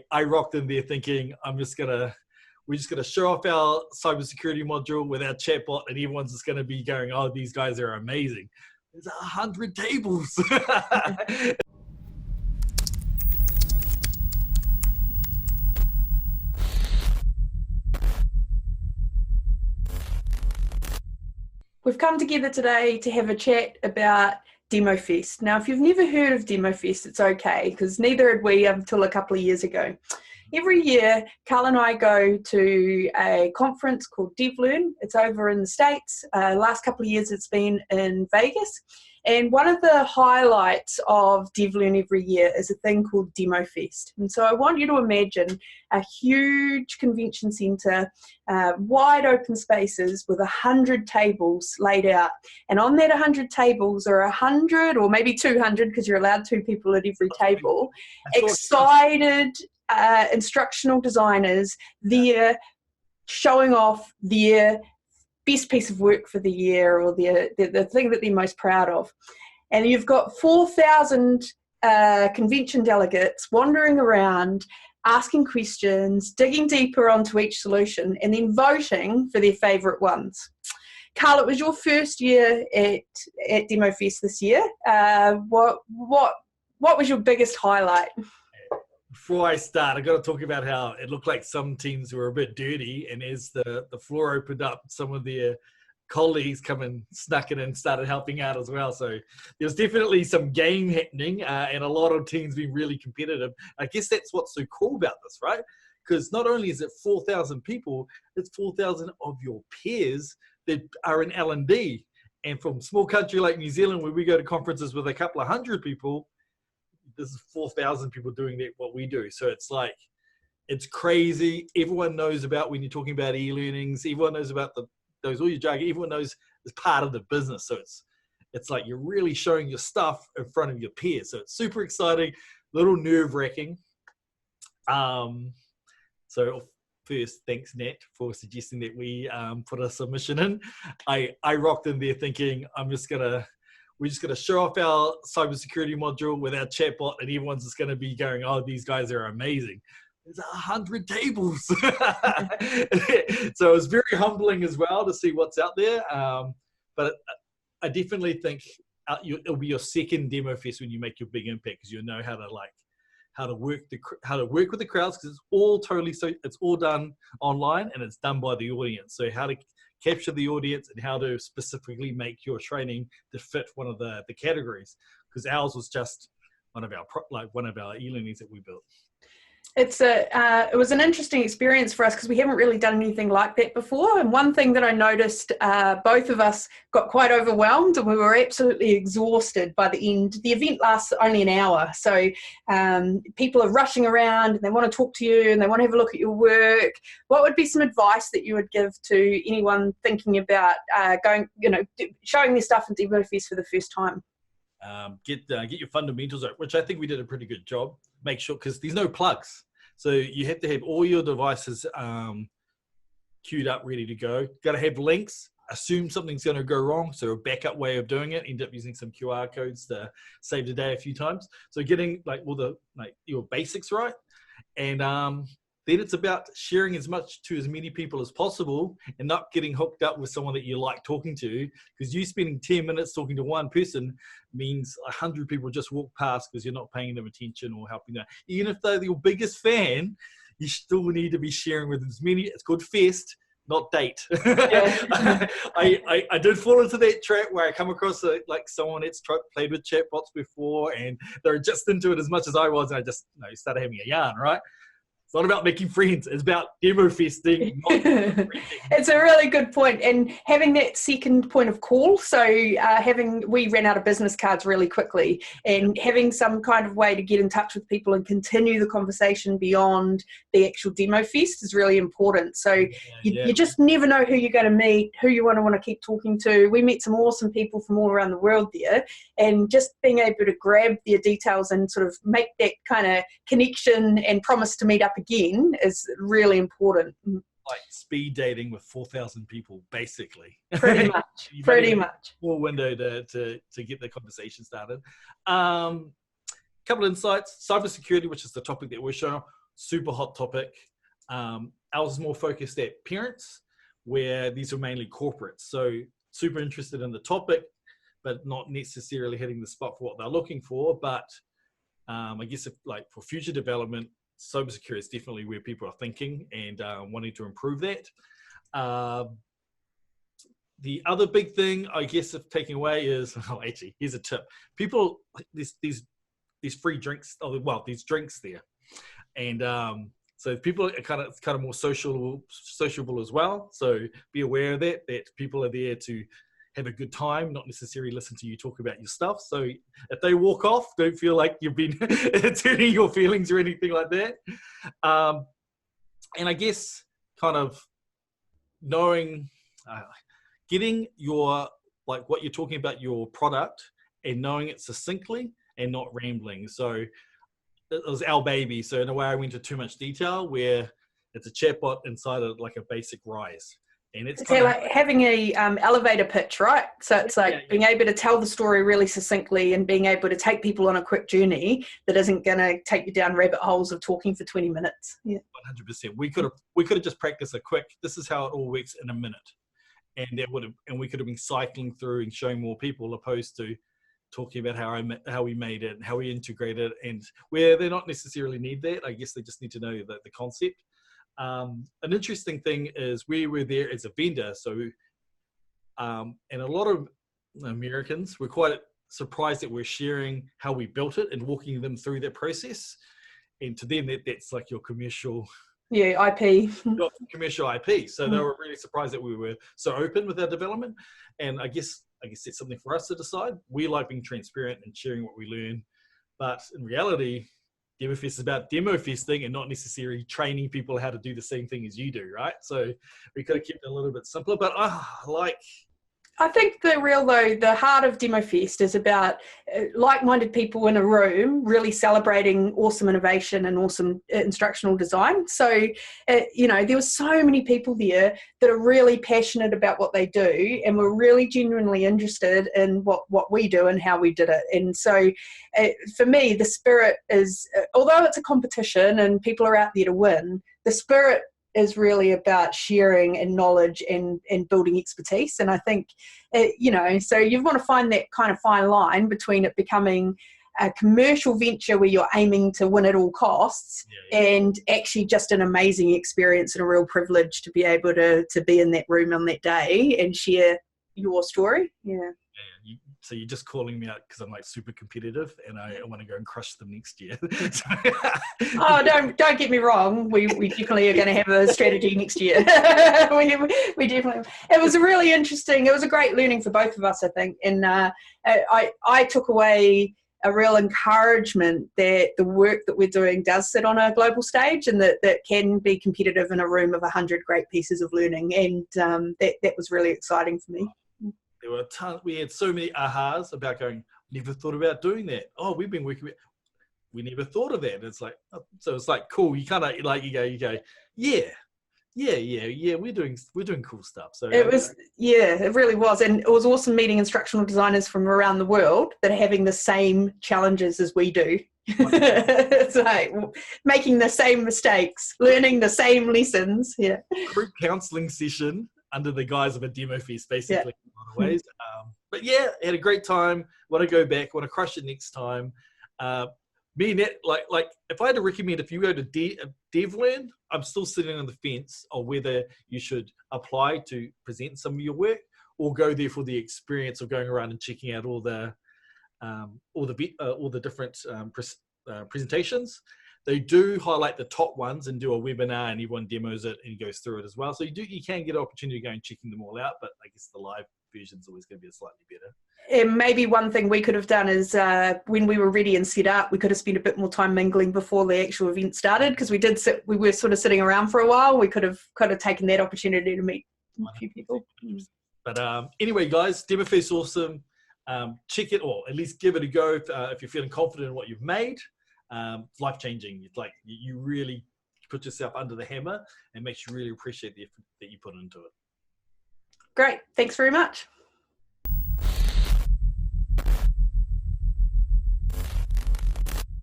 I rocked in there thinking we're just gonna show off our cybersecurity module with our chatbot, and everyone's just gonna be going, "Oh, these guys are amazing." There's 100 tables. We've come together today to have a chat about Demofest. Now, if you've never heard of Demofest, it's okay, because neither had we until a couple of years ago. Every year, Carl and I go to a conference called DevLearn. It's over in the States. Last couple of years, it's been in Vegas. And one of the highlights of DevLearn every year is a thing called Demofest. And so I want you to imagine a huge convention centre, wide open spaces with 100 tables laid out. And on that 100 tables are 100 or maybe 200, because you're allowed 2 people at every table, excited instructional designers there showing off their best piece of work for the year, or the thing that they're most proud of. And you've got 4,000 convention delegates wandering around, asking questions, digging deeper onto each solution, and then voting for their favourite ones. Carl, it was your first year at Demofest this year. What was your biggest highlight? Before I start, I got to talk about how it looked like some teams were a bit dirty, and as the floor opened up, some of their colleagues come and snuck in and started helping out as well. So there's definitely some game happening, and a lot of teams being really competitive. I guess that's what's so cool about this, right? Because not only is it 4,000 people, it's 4,000 of your peers that are in L&D. And from a small country like New Zealand, where we go to conferences with a couple of hundred people, this is 4,000 people doing what we do. So it's like, it's crazy. Everyone knows about, when you're talking about e-learnings, everyone knows about all your jargon, everyone knows it's part of the business. So it's like you're really showing your stuff in front of your peers. So it's super exciting, a little nerve-wracking. So first, thanks Nat for suggesting that we put a submission in. I rocked in there thinking we're just going to show off our cybersecurity module with our chatbot, and everyone's just going to be going, "Oh, these guys are amazing." There's 100 tables. So it was very humbling as well to see what's out there. But I definitely think it'll be your second Demofest when you make your big impact, because you'll know how to work with the crowds, because it's all done online and it's done by the audience. So how to capture the audience and how to specifically make your training to fit one of the categories, because ours was just one of our e-learnings that we built. It was an interesting experience for us, because we haven't really done anything like that before. And one thing that I noticed, both of us got quite overwhelmed and we were absolutely exhausted by the end. The event lasts only an hour, so people are rushing around and they want to talk to you and they want to have a look at your work. What would be some advice that you would give to anyone thinking about showing their stuff in Demofest for the first time? Get your fundamentals out, which I think we did a pretty good job. Make sure, because there's no plugs, so you have to have all your devices queued up, ready to go. Got to have links. Assume something's going to go wrong, so a backup way of doing it. End up using some QR codes to save the day a few times. So getting your basics right, and then it's about sharing as many people as possible, and not getting hooked up with someone that you like talking to, because you spending 10 minutes talking to one person means 100 people just walk past because you're not paying them attention or helping them. Even if they're your biggest fan, you still need to be sharing with as many. It's called fest, not date. Yeah. I did fall into that trap where I come across someone that's played with chatbots before, and they're just into it as much as I was, and I just started having a yarn, right? It's not about making friends. It's about demo-festing. It's a really good point. And having that second point of call, so we ran out of business cards really quickly, and having some kind of way to get in touch with people and continue the conversation beyond the actual Demofest is really important. So you just never know who you're going to meet, who you want to keep talking to. We met some awesome people from all around the world there, and just being able to grab their details and sort of make that kind of connection and promise to meet up again is really important. Like speed dating with 4,000 people, basically. Pretty much. Pretty much. Small window to get the conversation started. Couple of insights. Cybersecurity, which is the topic that we're showing. super hot topic. Ours is more focused at parents, where these are mainly corporates. So super interested in the topic, but not necessarily hitting the spot for what they're looking for. But I guess if, like, for future development, cybersecurity is definitely where people are thinking and wanting to improve that. The other big thing, I guess, of taking away is, oh, actually, here's a tip. People, these free drinks, these drinks there. And so people are kind of more sociable as well. So be aware of that people are there to have a good time, not necessarily listen to you talk about your stuff. So if they walk off, don't feel like you've been turning your feelings or anything like that. And I guess kind of knowing, getting your, like, what you're talking about, your product, and knowing it succinctly and not rambling. So it was our baby. So in a way, I went into too much detail, where it's a chatbot inside of like a basic Rise. And it's kind of like having a elevator pitch, right? So it's like being able to tell the story really succinctly and being able to take people on a quick journey that isn't going to take you down rabbit holes of talking for 20 minutes. Yeah, 100%. We could have just practiced a quick, this is how it all works in a minute. And we could have been cycling through and showing more people, opposed to talking about how we made it and how we integrated it, and where they not necessarily need that. I guess they just need to know the concept. An interesting thing is we were there as a vendor, so and a lot of Americans were quite surprised that we're sharing how we built it and walking them through that process. And to them, that's like your commercial. Yeah, IP. Commercial IP. So they were really surprised that we were so open with our development. And I guess that's something for us to decide. We like being transparent and sharing what we learn. But in reality, Demofest is about demo-festing and not necessarily training people how to do the same thing as you do, right? So we could have kept it a little bit simpler. But I think the heart of Demofest is about like-minded people in a room really celebrating awesome innovation and awesome instructional design. So, there were so many people there that are really passionate about what they do, and we're really genuinely interested in what we do and how we did it. And so for me, the spirit is, although it's a competition and people are out there to win, the spirit is really about sharing and knowledge and building expertise. And I think, so you want to find that kind of fine line between it becoming a commercial venture where you're aiming to win at all costs, and actually just an amazing experience and a real privilege to be able to be in that room on that day and share your story. So you're just calling me out because I'm like super competitive and I want to go and crush them next year. Oh, don't get me wrong. We definitely are going to have a strategy next year. we definitely. It was a great learning for both of us, I think. And I took away a real encouragement that the work that we're doing does sit on a global stage, and that can be competitive in a room of 100 great pieces of learning. And that was really exciting for me. There were we had so many ahas about going, never thought about doing that. Oh, we've been working with, we never thought of that. And it's like, so it's like cool. You kind of like, you go, yeah, we're doing cool stuff. So it was, it really was. And it was awesome meeting instructional designers from around the world that are having the same challenges as we do. It's like making the same mistakes, learning the same lessons. Yeah. Group counseling session under the guise of a Demofest, basically, in a lot of ways. But yeah, had a great time. Want to go back. Want to crush it next time. Me and that, like, if I had to recommend, if you go to DevLearn, I'm still sitting on the fence of whether you should apply to present some of your work or go there for the experience of going around and checking out all the different presentations. They do highlight the top ones and do a webinar, and everyone demos it and goes through it as well. So you can get an opportunity to go and checking them all out, but I guess the live version is always going to be slightly better. And maybe one thing we could have done is when we were ready and set up, we could have spent a bit more time mingling before the actual event started, because we were sort of sitting around for a while. We could have taken that opportunity to meet a few people. But anyway, guys, Demofest is awesome. Check it, or at least give it a go if you're feeling confident in what you've made. Life-changing. It's like you really put yourself under the hammer, and makes you really appreciate the effort that you put into it. Great. Thanks very much.